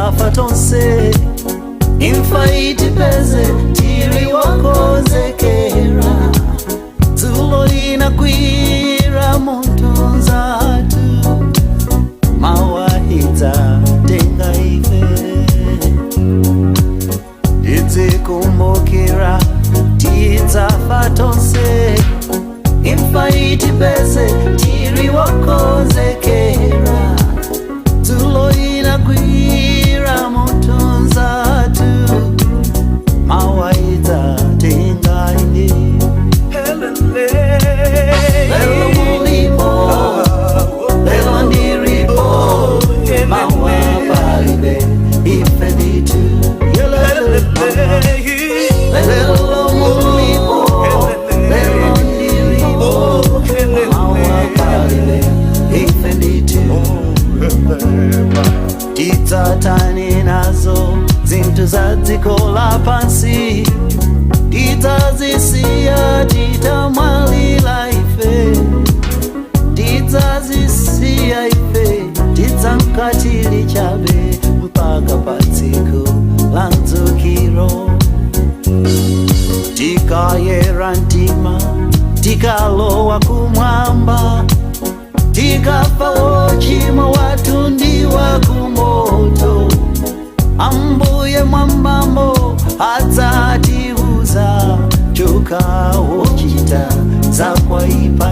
tidzafa tonse imfa itipeze tiri wokonzekera dzulo linakwira muntunzatu mawahidza tenga ife tidzikumbukira tidzafa tonse imfa itipeze tiri wokonzekera dzulo linakwira muntunzatu mawaidza tenga ife lelo mulipo lelo ndiripo mawapalibe ife nditu lelo mulipo lelo ndiripo mawapalibe ife nditu tidzatani nazo zinthu za dziko lapansi tidzazisiya titamwalira ife tidzazisiya ife tidzamkatili chabe mpaka pa tsiku la mdzukiro tikayera mtima tikalowa kumwamba tikafa wochimwa wathu ndiwa kumoto ambuye mwambamo adzatiuza choka wochita zakwaipa